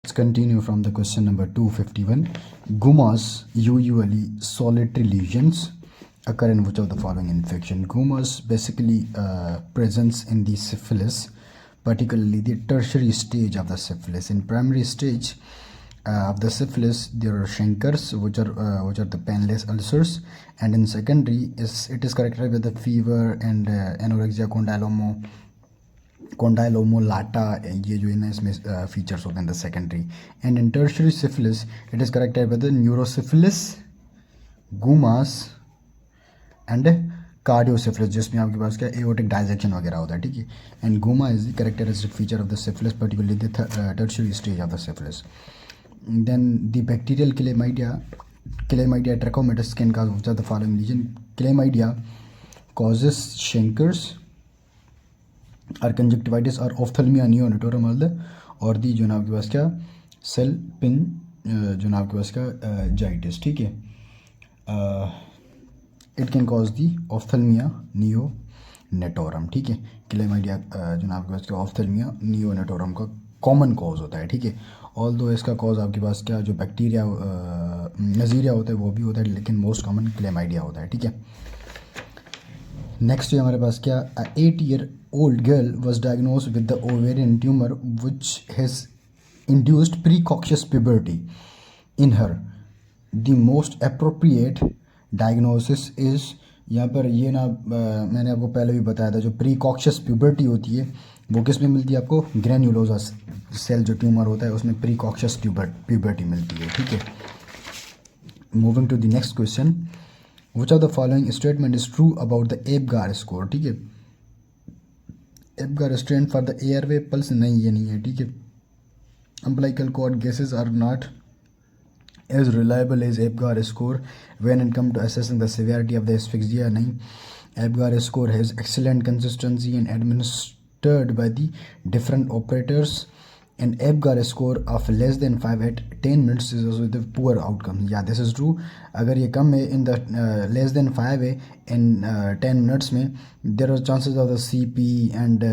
Let's continue from the question number 251. Gumas, usually solitary lesions, occur in which of the following infection? Gumas basically presents in the syphilis, particularly the tertiary stage of the syphilis. In primary stage of the syphilis, there are chancres, which are the painless ulcers, and in secondary, it is characterized with the fever and anorexia condylomata, ये जो है ना इसमें features होते हैं the secondary. And in tertiary syphilis it is corrected with neurosyphilis, gummas and cardiosyphilis, जिसमें आपके पास क्या एओर्टिक डायसेक्शन वगैरह होता है. ठीक है. And gumma is the characteristic feature of the syphilis, particularly the tertiary stage of the syphilis. Then the bacterial chlamydia trachomatis can cause which of the following lesion? Chlamydia causes chancres और conjunctivitis और ophthalmia नियोनेटोरम और दी जो ना आपके पास क्या cell pin जो ना आपके पास क्या जाइटिस. ठीक है. इट कैन कॉज दी ऑफ्थल्मिया नियोनेटोरम. ठीक है. क्लेमाइडिया जो ना आपके पास क्या ऑफ्थल्मिया नियोनेटोरम का कॉमन कॉज होता है. ठीक है. ऑल दो इसका कॉज आपके पास क्या जो बैक्टीरिया नज़ीरिया होता है वो भी होता है, लेकिन मोस्ट कॉमन क्लेमाइडिया होता है. ठीक है. नेक्स्ट है हमारे पास क्या 8-year-old girl was diagnose with the ovarian tumour which has induced precocious puberty in her. The most appropriate diagnosis is, यहाँ पर ये ना मैंने आपको पहले भी बताया था, जो प्रीकॉक्शियस प्यूबर्टी होती है वो किस में मिलती है आपको? ग्रैन्युलोसा सेल जो ट्यूमर होता है उसमें प्रीकॉक्शियस प्यूबर्टी मिलती है. ठीक है. Moving to the next question. Which of the following statement is true about the Apgar score? ठीक है. Apgar strength for the airway pulse, नहीं ये नहीं है. ठीक है. Umbilical cord gases are not as reliable as Apgar score when it comes to assessing the severity of the asphyxia, नहीं. Apgar score has excellent consistency and administered by the different operators. An Apgar score of less than 5 at 10 minutes is also the poor outcome. Yeah, this is true. अगर ये कम है in the less than 5 है in 10 minutes में, there are chances of the CP and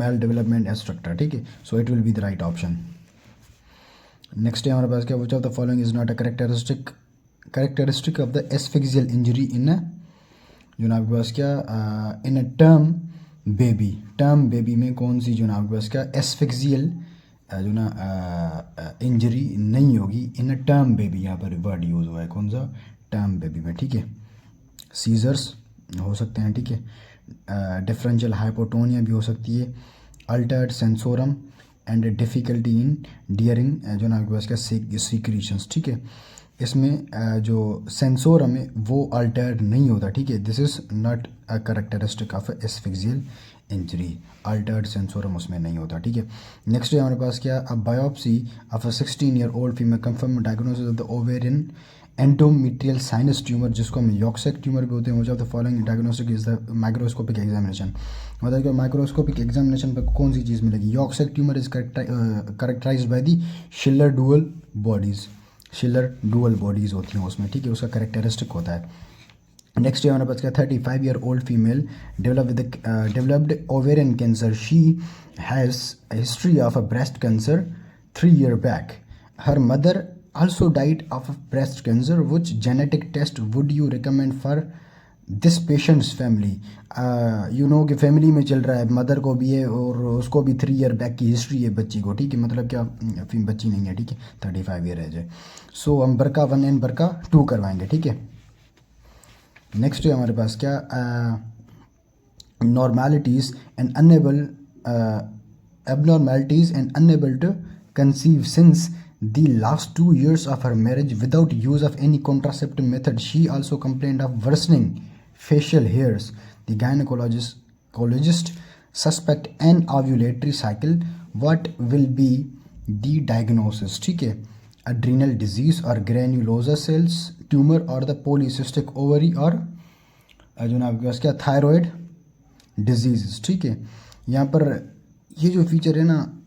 maldevelopment etc. ठीक है. So it will be the right option. Next है हमारे पास क्या which of the following is not a characteristic of the asphyxial injury in a जो ना आपके पास क्या in a term baby में कौन सी जो ना आपके पास क्या asphyxial जो ना इंजरी नहीं होगी इन अ टर्म बेबी. यहाँ पर वर्ड यूज़ हुआ है कौन सा? टर्म बेबी में. ठीक है. सीजर्स हो सकते हैं. ठीक है. डिफरेंशियल हाइपोटोनिया भी हो सकती है. अल्टर्ड सेंसोरम एंड डिफ़िकल्टी इन डियरिंग जो ना आपके पास क्या सीक्रीशंस. ठीक है. इसमें जो सेंसोरम है वो अल्टर्ड नहीं होता. ठीक है. This is not a characteristic of asphyxial injury. Altered sensorium उसमें नहीं होता. ठीक है. नेक्स्ट है हमारे पास क्या a biopsy of a 16-year-old female confirm diagnosis of the ovarian endometrial sinus tumour, जिसको हम यॉक्सेक ट्यूमर भी होते हैं. मुझे the following diagnostic is the microscopic examination. मतलब कि माइक्रोस्कोपिक एग्जामिनेशन पर कौन सी चीज़ मिलेगी? Yolk sac tumour is characterised by the Schiller Duval bodies होती हैं उसमें. ठीक है. उसका करेक्टरिस्टिक होता है. नेक्स्ट है हमारे पास क्या 35-year-old female developed ovarian cancer. She has history of a breast cancer 3 years back. Her mother also died of breast cancer. Which genetic test would you recommend for this patient's family? You know कि family में चल रहा है, mother को भी है और उसको भी 3 years बैक की हिस्ट्री है बच्ची को. ठीक है. मतलब क्या बच्ची नहीं है. ठीक है. 35 year एज है. सो हम बरका 1 एंड बरका 2 करवाएंगे. ठीक है. नेक्स्ट है हमारे पास क्या abnormalities and unable to conceive since the last 2 years of her marriage without use of any contraceptive method. She also complained of worsening facial hairs. The gynecologist suspect an ovulatory cycle. What will be the diagnosis? ठीक है. Adrenal disease or granulosa cells tumor or the polycystic ovary और जो ना आपके पास क्या thyroid disease. ठीक है. यहाँ पर ये जो फीचर है ना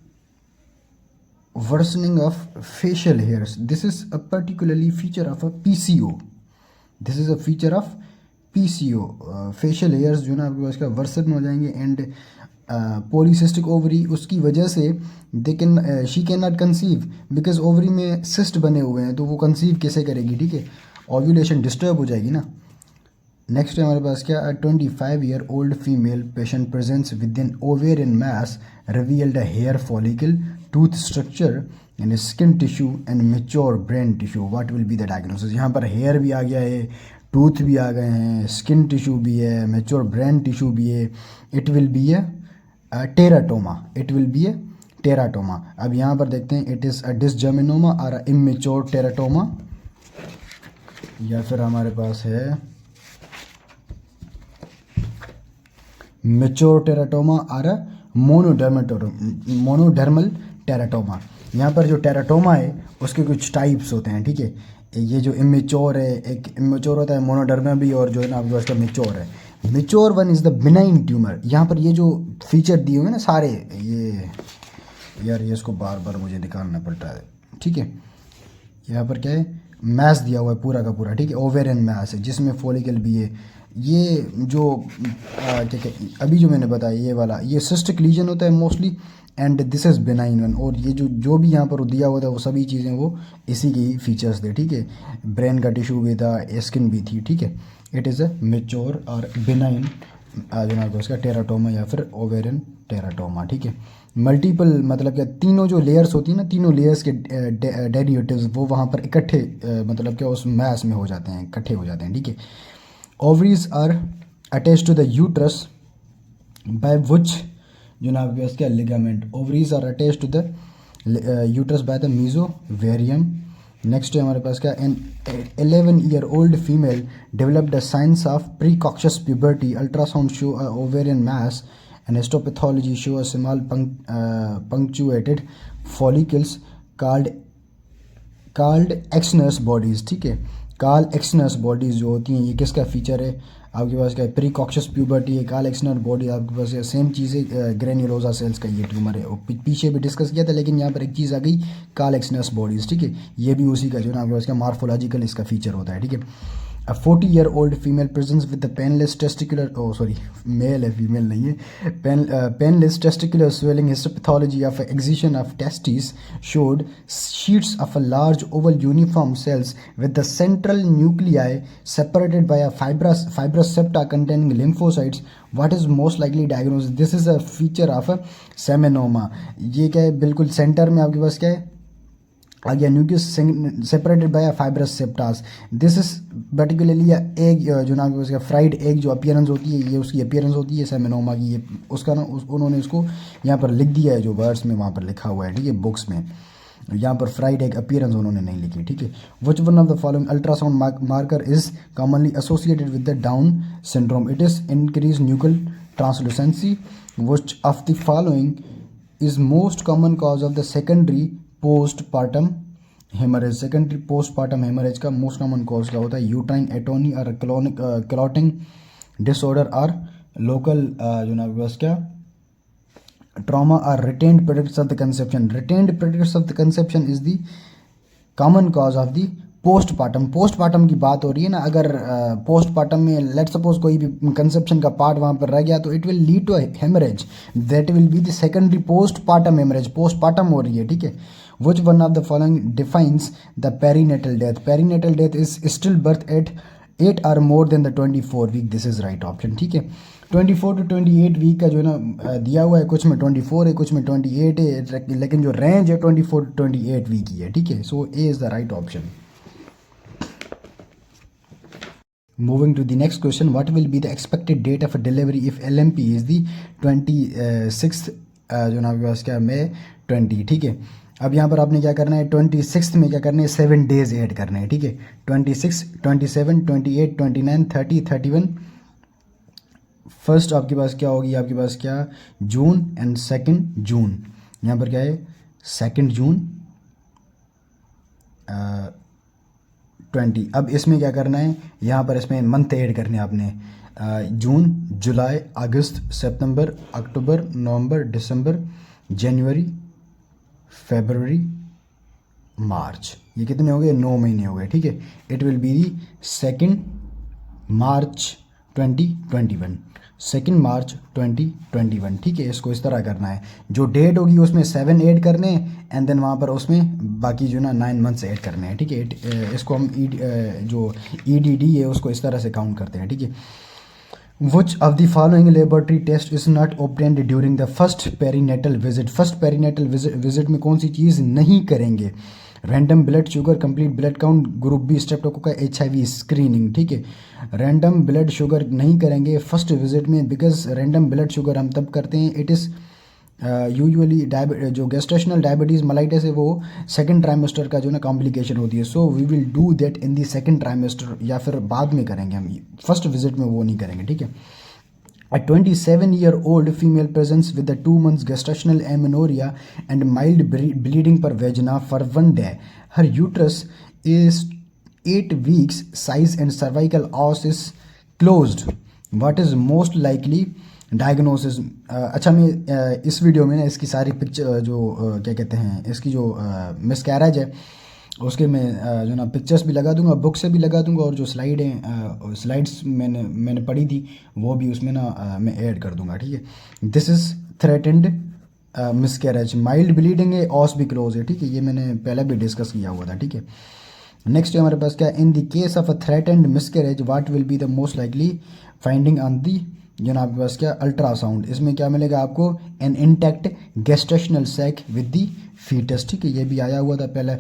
worsening of facial hairs, this is a particularly feature of a PCO. This is a feature of PCO. facial hairs जो ना आपके पास क्या वर्सन हो जाएंगे एंड पॉलीसिस्टिक ओवरी, उसकी वजह से they can she can not conceive because ovary में सिस्ट बने हुए हैं, तो वो कंसीव कैसे करेगी, ठीक है, ओव्यूलेशन डिस्टर्ब हो जाएगी ना। नेक्स्ट है हमारे पास क्या, 25-year-old female patient presents with in ovarian mass revealed hair follicle, tooth structure and skin tissue and mature brain tissue, what will be the diagnosis. यहाँ पर हेयर भी आ गया है, टूथ भी आ गए हैं, स्किन टिश्यू भी है, मेच्योर ब्रेन टिश्यू भी है। It will B A teratoma, it will B A teratoma. अब यहाँ पर देखते हैं, इट इज़ अ डिसजर्मिनोमा और अ इमेच्योर टेराटोमा, या फिर हमारे पास है मेच्योर टेराटोमा और मोनोडर्मल टेराटोमा। यहाँ पर जो टेराटोमा है उसके कुछ टाइप्स होते हैं, ठीक है। ये जो इमेच्योर है, एक इमेच्योर होता है मोनोडर्मा भी, और जो है ना आपके पास का मेच्योर है। Mature one is the benign tumour. यहाँ पर ये जो फीचर दिए हुए हैं ना सारे, ये यार ये इसको बार बार मुझे निकालना पड़ता है, ठीक है। यहाँ पर क्या है, मैस दिया हुआ है पूरा का पूरा, ठीक है, ओवेरियन मैस है जिसमें फॉलिकल भी है। ये जो क्या क्या अभी जो मैंने बताया ये वाला, ये सिस्टिक लीजन होता है mostly, and this is benign one. और ये जो भी यहाँ पर दिया हुआ था वो सभी चीज़ें वो इसी की फीचर्स थे, ठीक है। ब्रेन का टिश्यू भी था, स्किन भी थी, ठीक है। इट इज़ अ मेच्योर और बेनाइन जो उसका टेराटोमा या फिर ओवेरियन टेराटोमा, ठीक है। मल्टीपल मतलब क्या, तीनों जो लेयर्स होती हैं ना, तीनों लेयर्स के डेरिवेटिव्स वो वहाँ पर इकट्ठे मतलब क्या उस मैस में हो जाते हैं, इकट्ठे हो जाते हैं, ठीक है। Ovaries are attach to the uterus by which, जो ना आपके पास क्या, ligament. Ovaries are attach to the uterus by the mesovarium. Next है हमारे पास क्या, an 11-year-old female developed the signs of precocious puberty, ultrasound show ovarian mass and histopathology show a small punctuated follicles called Exner bodies, ठीक है। काल Exynos bodies जो होती हैं, ये किसका फीचर है आपके पास, क्या प्रीकॉक्शियस प्यूबर्टी है, काल एक्सनस बॉडी आपके पास सेम चीज़ है, ग्रेन्युलोसा सेल्स का ये ट्यूमर है। पीछे भी डिस्कस किया था, लेकिन यहाँ पर एक चीज़ आ गई, काल एक्सनस बॉडीज़, ठीक है। ये भी उसी का जो ना आपके पास क्या मार्फोलॉजिकल इसका फीचर होता है, ठीक है। A 40-year-old female presents with the painless testicular, oh sorry, male है, female नहीं है, painless testicular swelling. Histopathology of excision of testes showed sheets of a large oval uniform cells with the central nuclei separated by a fibrous septa containing lymphocytes. What is most likely diagnosis? This is a feature of a seminoma. ये क्या है, बिल्कुल centre में आपके पास क्या है आ गया, nucleus separated by fibrous septas. This is particularly egg, जो ना उसका फ्राइड एग जो अपीयरेंस होती है, ये उसकी अपीयरेंस होती है सेमिनोमा की। ये उसका ना उन्होंने उसको यहाँ पर लिख दिया है, जो वर्ड्स में वहाँ पर लिखा हुआ है, ठीक है, बुक्स में। यहाँ पर फ्राइड एग अपीयरेंस उन्होंने नहीं लिखी, ठीक है। Which one of the following ultrasound marker is commonly associated with the Down syndrome? It is increase nuchal translucency. Which of the following is most common cause of the secondary postpartum haemorrhage? Secondary postpartum haemorrhage का most common cause क्या होता है? Uterine atony और clotting disorder और local जो ना बस क्या ट्रॉमा और retained products of the conception. Retained products of the conception is the common cause of the postpartum. Postpartum की बात हो रही है ना, अगर पोस्टपार्टम में लेट सपोज कोई भी कंसेप्शन का पार्ट वहाँ पर रह गया तो it will lead to haemorrhage, that will be the secondary postpartum haemorrhage. Postpartum हो रही है, ठीक है। Which one of the following defines the perinatal death? Perinatal death is still birth at 8 or more than the 24 week. This is right option, ठीक है। 24 to 28 week का जो है ना दिया हुआ है, कुछ में 24 है, कुछ में 28 है, लेकिन जो रेंज है 24 to 28 वीक ही है, ठीक है। So A is the right option. Moving to the next question, what will be the expected date of a delivery if LMP is the 26th जो ना आपके पास क्या May 20, ठीक है। अब यहाँ पर आपने क्या करना है, 26 में क्या करना है, 7 डेज ऐड करने हैं, ठीक है। 26, 27, 28, 29, 30, 31। फर्स्ट आपके पास क्या होगी, आपके पास क्या जून एंड 2 जून। यहाँ पर क्या है 2 जून 20। अब इसमें क्या करना है, यहाँ पर इसमें मंथ ऐड करने हैं आपने, जून, जुलाई, अगस्त, सितंबर, अक्टूबर, नवंबर, दिसंबर, जनवरी, फरवरी, मार्च। ये कितने हो गए, 9 महीने हो गए, ठीक है। इट विल बी दी 2 मार्च 2021, 2 मार्च 2021, ठीक है। इसको इस तरह करना है, जो डेट होगी उसमें 7 ऐड करने हैं एंड देन वहाँ पर उसमें बाकी जो ना 9 मंथ्स ऐड करने हैं, ठीक है। इसको हम जो EDD है उसको इस तरह से काउंट करते हैं, ठीक है। Which of the following laboratory test is not obtained during the first perinatal visit? First perinatal visit में कौन सी चीज़ नहीं करेंगे? Random blood sugar, complete blood count, group B streptococcus, HIV screening, ठीक है। रैंडम ब्लड शुगर नहीं करेंगे फर्स्ट विजिट में, बिकॉज रैंडम ब्लड शुगर हम तब करते हैं, इट इज़ यूजुअली जो गेस्टेशनल डायबिटीज़ मलाइटिस है वो सेकंड ट्राइमेस्टर का जो ना कॉम्प्लिकेशन होती है। So we will do that in the second trimester, या फिर बाद में करेंगे हम, फर्स्ट विजिट में वो नहीं करेंगे, ठीक है। A 27-year-old female presents with a 2 months gestational amenorrhea and mild bleeding per vagina for 1 day. Her uterus is 8 weeks size and cervical os is closed. What is most likely diagnosis? अच्छा, मैं इस video में ना इसकी सारी picture जो क्या कहते हैं, इसकी जो मिसकैरेज है उसके मैं जो ना पिक्चर्स भी लगा दूंगा, बुक से भी लगा दूंगा, और जो स्लाइड हैं स्लाइड्स मैंने पढ़ी थी वो भी उसमें ना मैं ऐड कर दूंगा, ठीक है। This is threatened miscarriage, mild bleeding है, ऑस भी क्लोज है, ठीक है। ये मैंने पहले भी डिस्कस किया हुआ था, ठीक है। नेक्स्ट है हमारे पास क्या, in the case of a threatened miscarriage what will be the most likely finding on the, जो ना आपके पास क्या, अल्ट्रासाउंड। इसमें क्या मिलेगा आपको, an intact gestational sac with the fetus, ठीक है। ये भी आया हुआ था पहले।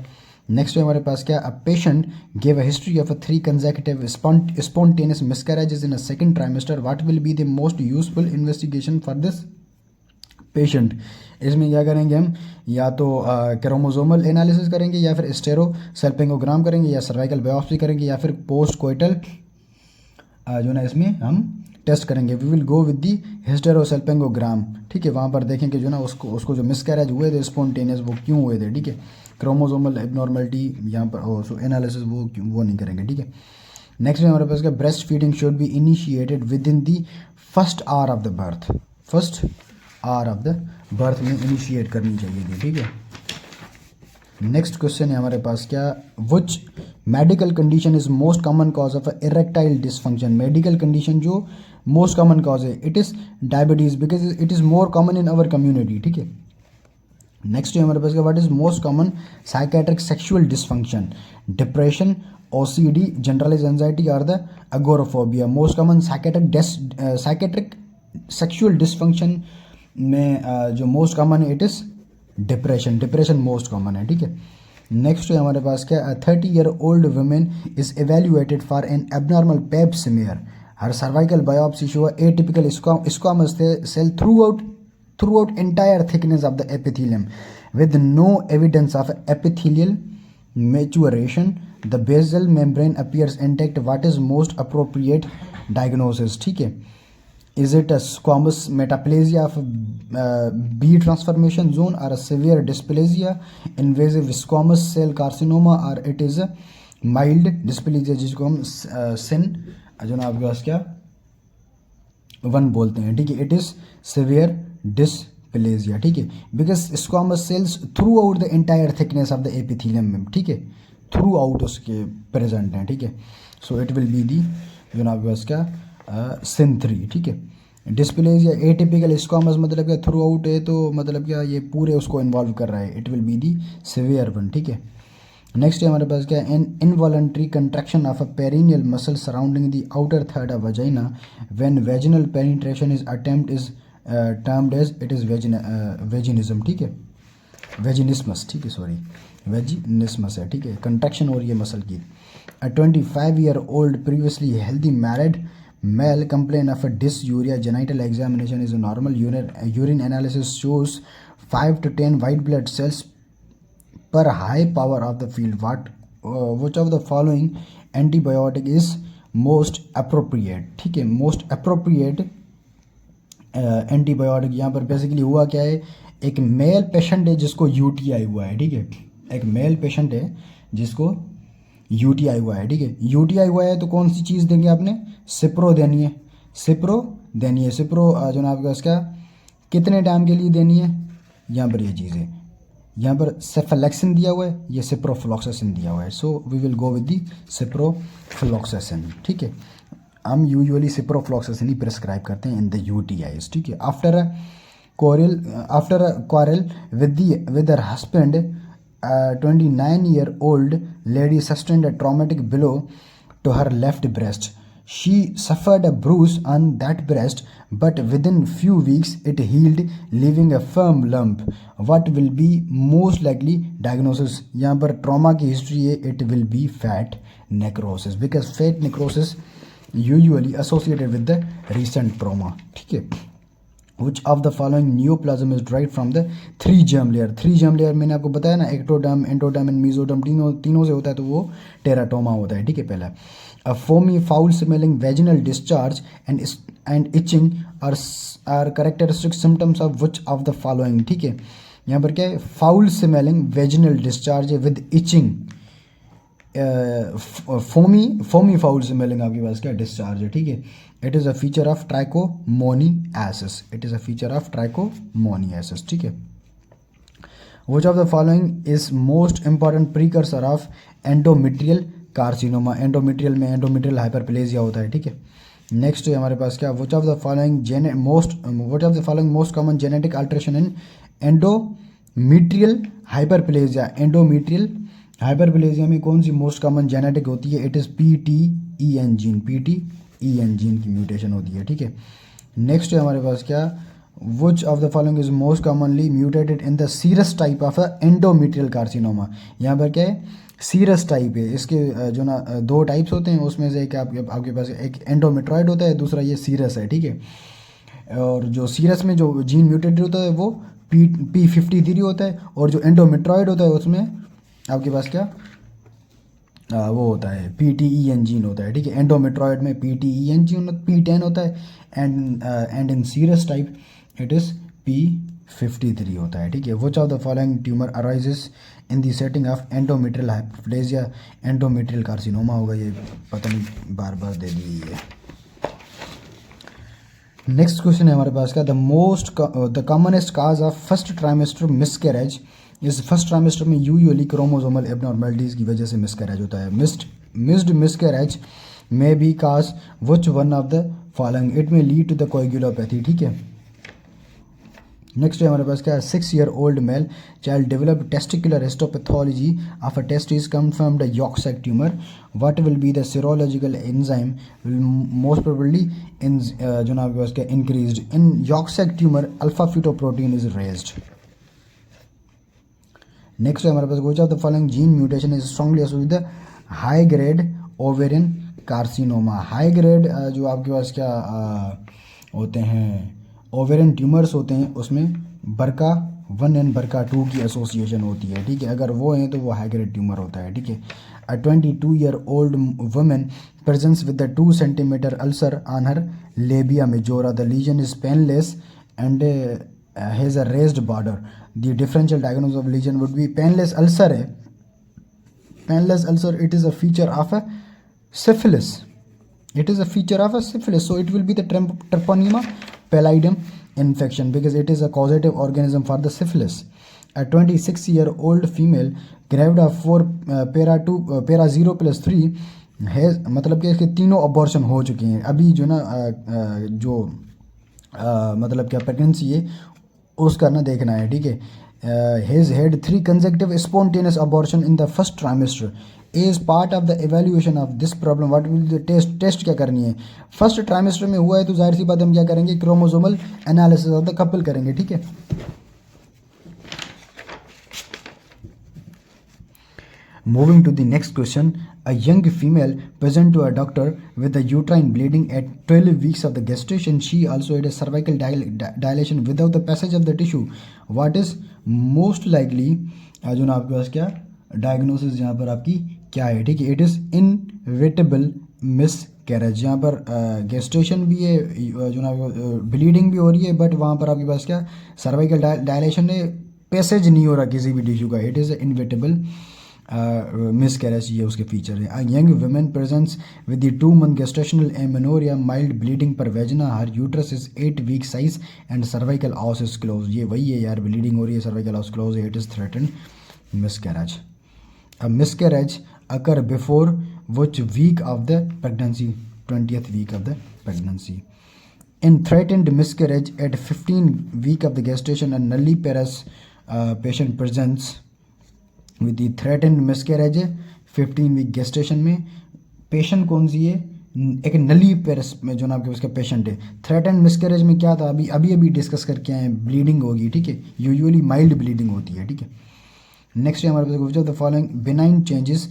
नेक्स्ट है हमारे पास क्या, a patient gave a history of 3 consecutive spontaneous miscarriages in a second trimester, what will be the most useful investigation for this patient. इसमें क्या करेंगे हम, या तो क्रोमोसोमल एनालिसिस करेंगे, या फिर स्टेरो सल्पिंगोग्राम करेंगे, या सर्वाइकल बायोप्सी करेंगे, या फिर पोस्ट कोइटल जो ना इसमें हम टेस्ट करेंगे। We will go with the hysterosalpingogram, ठीक है। वहाँ पर देखेंगे जो ना उसको जो मिसकैरेज हुए थे स्पॉन्टेनियस वो क्यों हुए थे, ठीक है। क्रोमोसोमल एबनॉर्मलिटी यहाँ पर एनालिसिस वो नहीं करेंगे, ठीक है। नेक्स्ट में हमारे पास क्या, breast feeding should be initiated with in the first hour of the birth, first hour of the birth में इनिशिएट करनी चाहिए थी, ठीक है। नेक्स्ट क्वेश्चन है हमारे पास क्या, which medical condition is most common cause of erectile dysfunction. Medical condition जो मोस्ट कॉमन कॉज है, it is diabetes, because it is more common in our community, ठीक है। नेक्स्ट है हमारे पास क्या, what is most common psychiatric sexual dysfunction, depression, OCD, generalised anxiety और the agoraphobia. Most common psychiatric sexual dysfunction में जो मोस्ट कॉमन है it is depression most common है, ठीक है। नेक्स्ट है हमारे पास क्या, 30-year-old women is evaluated for an abnormal pap smear, her cervical biopsy show atypical squamous cell throughout entire thickness of the epithelium with no evidence of epithelial maturation. The basal membrane appears intact. What is most appropriate diagnosis, ठीक है। Is it a squamous metaplasia of B transformation zone, or a severe dysplasia, invasive squamous cell carcinoma, or it is a mild dysplasia जिसको हम sin जो ना आपके पास क्या 1 बोलते हैं, ठीक है। इट इज़ सिवियर डिस्प्लेजिया, ठीक है, because squamous cells throughout the entire thickness of the epithelium में, ठीक है, थ्रू आउट उसके प्रेजेंट हैं, ठीक है। सो इट विल बी दी जो ना आपके पास क्या sin 3, ठीक है। डिस्प्लेजिया एटिपिकल स्क्वामस मतलब क्या, थ्रू आउट है तो मतलब क्या ये पूरे उसको इन्वॉल्व कर रहा है, it will be the severe 1, ठीक है। नेक्स्ट है हमारे पास क्या, an involuntary contraction of a perineal muscle surrounding the outer third of vagina when vaginal penetration is attempt is termed as it is vaginism, ठीक है, वेजिनिस्मस, ठीक है, सॉरी वेजिनिस्मस है, ठीक है। कंट्रैक्शन हो रही है मसल की। अ 25-year-old previously healthy married male complain of a dysuria, genital examination is normal, urine analysis shows 5 to 10 white blood cells per high power of the field. Which of the following antibiotic is most appropriate, ठीक है। Most appropriate antibiotic यहाँ पर basically हुआ क्या है, एक male patient है जिसको UTI हुआ है, ठीक है, एक मेल पेशेंट है जिसको UTI हुआ है, ठीक है। UTI हुआ है तो कौन सी चीज़ देंगे आपने, सिप्रो देनी है, सिप्रो जो ना आपके पास क्या कितने टाइम के लिए देनी है, यहाँ पर ये चीज़ें, यहाँ पर सेफेलेक्सिन दिया हुआ है, ये सिप्रोफ्लॉक्सासिन दिया हुआ है। So we will go with the ciprofloxacin, ठीक है। हम यूजुअली सिप्रोफ्लॉक्सासिन ही प्रिस्क्राइब करते हैं इन द UTIs, ठीक है. After a quarrel with her husband, a 29-year-old lady sustained a traumatic blow to her left breast. She suffered a bruise on that breast, but within few weeks it healed, leaving a firm lump. What will be most likely diagnosis? यहाँ पर trauma की history है. It will be fat necrosis, because fat necrosis usually associated with the recent trauma, ठीक है. Which of the following neoplasm is derived from the 3 germ layer? 3 germ layer मैंने आपको बताया ना, एक्टोडर्म, एंडोडर्म एंड मेसोडर्म, तीनों से होता है, तो वो टेराटोमा होता है, ठीक है. पहला a foamy foul smelling vaginal discharge and itching are characteristic symptoms of which of the following, ठीक है. यहाँ पर क्या है, फाउल स्मेलिंग वेजिनल डिस्चार्ज है with itching, foamy foul smelling आपके पास क्या डिस्चार्ज है, ठीक है. It is a feature of trichomoniasis, it is a feature of trichomoniasis, ठीक है. Which of the following is most important precursor of endometrial carcinoma? Endometrial में एंडोमेट्रियल हाइपरप्लेजिया होता है, ठीक है. नेक्स्ट है हमारे पास क्या, which of the following most common genetic alteration in endometrial hyperplasia? Endometrial hyperplasia में कौन सी मोस्ट कॉमन जेनेटिक होती है? It is PTEN gene, PTEN gene की म्यूटेशन होती है, ठीक है. नेक्स्ट है हमारे पास क्या, which of the following is most commonly mutated in the serous type of endometrial carcinoma? यहाँ पर क्या है, सीरस टाइप है. इसके जो ना 2 टाइप्स होते हैं, उसमें से एक आपके पास एक एंडोमेट्रॉइड होता है, दूसरा ये सीरस है, ठीक है. और जो सीरस में जो जीन म्यूटेटेड होता है वो P53 होता है, और जो एंडोमेट्रॉइड होता है उसमें आपके पास क्या वो होता है PTEN जीन होता है, ठीक है. एंडोमेट्रॉइड में PTEN जीन P10 होता है, and in serous type it is P53 होता है, ठीक है. Which of the following tumour arises in the setting of endometrial hyperplasia? Endometrial carcinoma होगा, ये पता नहीं बार बार दे दी है. नेक्स्ट क्वेश्चन है हमारे पास का, the commonest cause of first trimester miscarriage? इस फर्स्ट ट्राइमेस्टर में यूजुअली क्रोमोसोमल एबनॉर्मेलिटीज की वजह से मिसकैरेज होता है. Missed miscarriage may be cause which one of the following? It may lead to the coagulopathy, ठीक है. नेक्स्ट है हमारे पास क्या, 6-year-old male child develop testicular histopathology of a testis confirmed yolk sac tumour. What will be the serological enzyme most probably in जो ना आपके पास क्या increased in yolk sac tumour? Alpha fetoprotein is raised. Next है हमारे पास, which of the following gene mutation is strongly associated with high grade ovarian carcinoma? High grade जो आपके पास क्या होते हैं ओवेरियन ट्यूमर्स होते हैं, उसमें BRCA1 एंड BRCA2 की एसोसिएशन होती है, ठीक है. अगर वो हैं तो वो हाई ग्रेड ट्यूमर होता है, ठीक है. A 22-year-old women presents with the 2 centimeter ulcer on her labia majora. The lesion is painless and has a raised border. The differential diagnosis of lesion would be painless ulcer है. Painless ulcer it is a feature of a syphilis. It is a feature of a syphilis, so it will be the Treponema pallidum infection, because it is a causative organism for the syphilis. A 26-year-old female gravid of 4 para 0+3 has, मतलब कि इसके तीनों abortion हो चुके हैं. अभी जो ना मतलब क्या प्रेगनेंसी है उसका ना देखना है, ठीक है. Has had 3 consecutive spontaneous abortion in the first trimester. Is part of the evaluation of this problem. What will the test क्या करनी है? फर्स्ट ट्राइमेस्टर में हुआ है तो जाहिर सी बात हम क्या करेंगे, chromosomal analysis of the couple करेंगे, ठीक है. Moving to the next question, a young female present to a doctor with a uterine bleeding at 12 weeks of the gestation. She also had a cervical dilation without the passage of the tissue. What is most likely जो ना आपके पास क्या diagnosis यहाँ पर आपकी क्या है, ठीक है. It is inevitable miscarriage. यहाँ पर गेस्टेशन भी है, जो ना ब्लीडिंग भी हो रही है, बट वहाँ पर आपके पास क्या सर्वाइकल डायलेशन है, पैसेज नहीं हो रहा किसी भी टिश्यू का. इट इज़ इनविटेबल मिसकैरेज, ये उसके फीचर है. Young women presents with the 2-month gestational amenorrhoea, mild bleeding per vagina, her uterus is 8 week size and cervical os is close. ये वही है यार, ब्लीडिंग हो रही है, सर्वाइकल ऑस क्लोज है. It is threatened miscarriage. A miscarriage occur before which week of the pregnancy? 20th week of the pregnancy. In threatened miscarriage at 15 week of the gestation, a nulliparous patient presents with the threatened miscarriage 15 week gestation में patient कौन सी है, एक नली पेरस में जो ना आपके उसका पेशेंट है. थ्रेटेंड मिसकैरेज में क्या था, अभी डिस्कस करके आए, ब्लीडिंग होगी, ठीक है, यूजुअली माइल्ड ब्लीडिंग होती है, ठीक है. नेक्स्ट है हमारे पास the following benign changes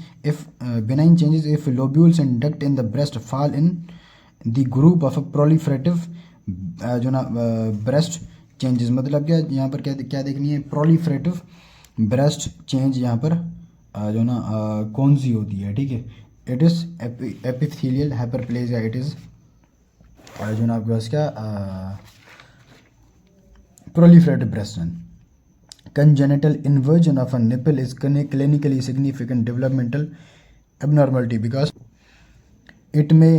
if lobules and duct in the breast fall in the group of proliferative जो ना ब्रेस्ट चेंजेस, मतलब क्या यहाँ पर क्या देखनी है, प्रोलिफरेटिव ब्रेस्ट चेंज यहाँ पर जो ना कौन सी होती है, ठीक है. It is epithelial hyperplasia, it is जो ना आपके पास क्या proliferative breast. Congenital inversion of a nipple is clinically significant developmental abnormality because it may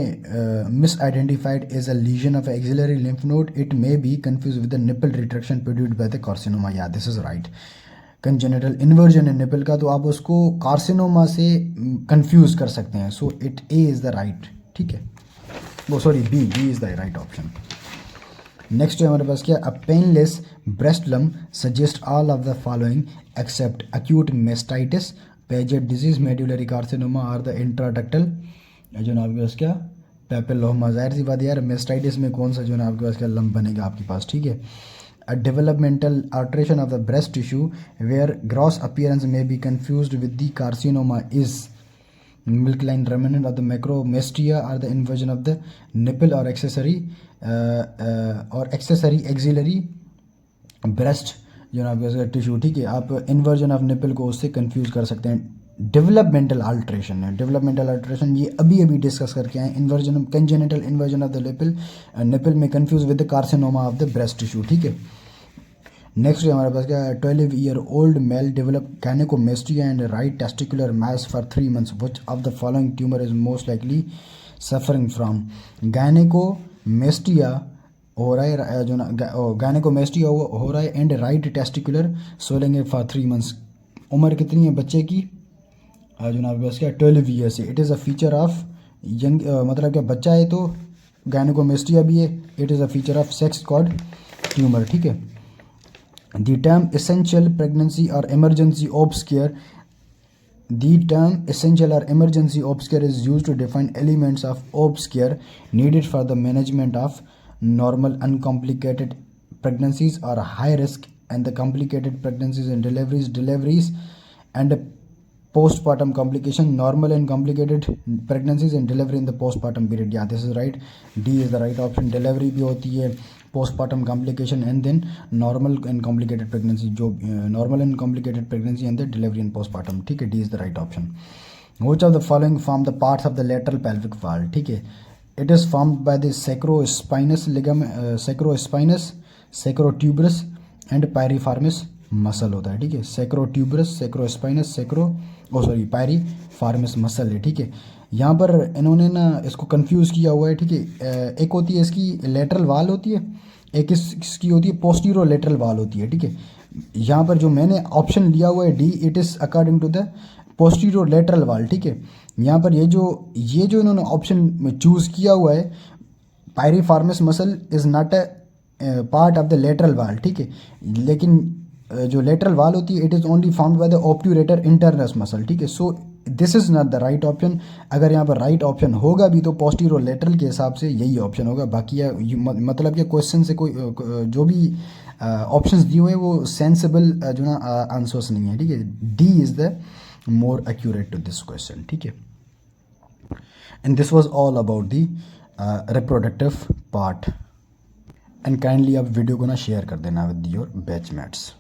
misidentified as a lesion of axillary lymph node. It may be confused with the nipple retraction produced by the carcinoma. Yeah, this is right. Congenital inversion in nipple का तो आप उसको carcinoma से confuse कर सकते हैं. So it A is the right, ठीक है. वो sorry B is the right option. Next है हमारे पास क्या, a painless breast lump suggest all of the following except acute mastitis, Paget disease, medullary carcinoma और द इंट्राडक्टल जो ना आपके पास क्या पेपिलोमा. जाहिर सी बात यार, मेस्टाइटिस में कौन सा जो ना आपके पास क्या लम्प बनेगा आपके पास, ठीक है. A developmental alteration of the breast tissue where gross appearance may be confused with the carcinoma is milk line remnant of the macromestia or the inversion of the nipple or accessory axillary breast जो ना आपके tissue, ठीक है. आप inversion of nipple को उससे confuse कर सकते हैं. डेवलपमेंटल अल्ट्रेशन है, डेवलपमेंटल अल्ट्रेशन ये अभी डिस्कस करके आए. Inversion congenital inversion of the nipple may confuse with the carcinoma of the breast tissue, ठीक है. नेक्स्ट है हमारे पास क्या, 12-year-old male develop gynecomastia and right testicular mass for 3 months. Which of the following tumour is most likely suffering from. gynecomastia हो रहा है जो ना gynecomastia हो रहा है and right testicular swelling for 3 months. उम्र कितनी है बच्चे की, जो ना आपके पास क्या 12 years है. It is a feature of young, मतलब क्या बच्चा है तो gynecomastia भी है. It is a feature of sex cord tumour, ठीक है. The term essential pregnancy or emergency obs care. The term essential or emergency obs care is used to define elements of obs care needed for the management of normal uncomplicated pregnancies or high risk and the complicated pregnancies and deliveries and postpartum complication, normal and complicated pregnancies and delivery in the postpartum period. Yeah, this is right. D is the right option. Delivery भी होती है, postpartum complication and then normal and complicated pregnancy, जो normal and complicated pregnancy and the delivery and postpartum, ठीक है. D is the right option. Which of the following form the parts of the lateral pelvic wall, ठीक है. It is formed by the sacrospinous ligament, sacrospinous, sacrotuberous and pyriformis muscle होता है, ठीक है. Sacrotuberous, सैक्रोस्पाइनस, पायरीफॉर्मिस muscle है, ठीक है. यहाँ पर इन्होंने ना इसको कंफ्यूज किया हुआ है, ठीक है. एक होती है इसकी लेटरल वाल होती है, एक इसकी होती है पोस्टीरो लेटरल वाल होती है, ठीक है. यहाँ पर जो मैंने ऑप्शन लिया हुआ है D, it is according to the postero lateral wall, ठीक है. यहाँ पर ये जो इन्होंने ऑप्शन चूज़ किया हुआ है, piriformis muscle is not a part of the lateral wall, ठीक है. लेकिन जो लेटरल वाल होती है, it is only found by the obturator internus muscle, ठीक है. So this is not the right option. अगर यहाँ पर राइट ऑप्शन होगा भी तो पोस्टीरो लेटरल के हिसाब से यही ऑप्शन होगा. बाकी मतलब कि क्वेश्चन से कोई जो भी ऑप्शंस दिए हुए हैं वो सेंसिबल जो ना आंसर्स नहीं है, ठीक है. D is the more accurate to this question, ठीक है. And this was all about the reproductive part. And kindly आप वीडियो को ना शेयर कर देना विद योर बैचमेट्स.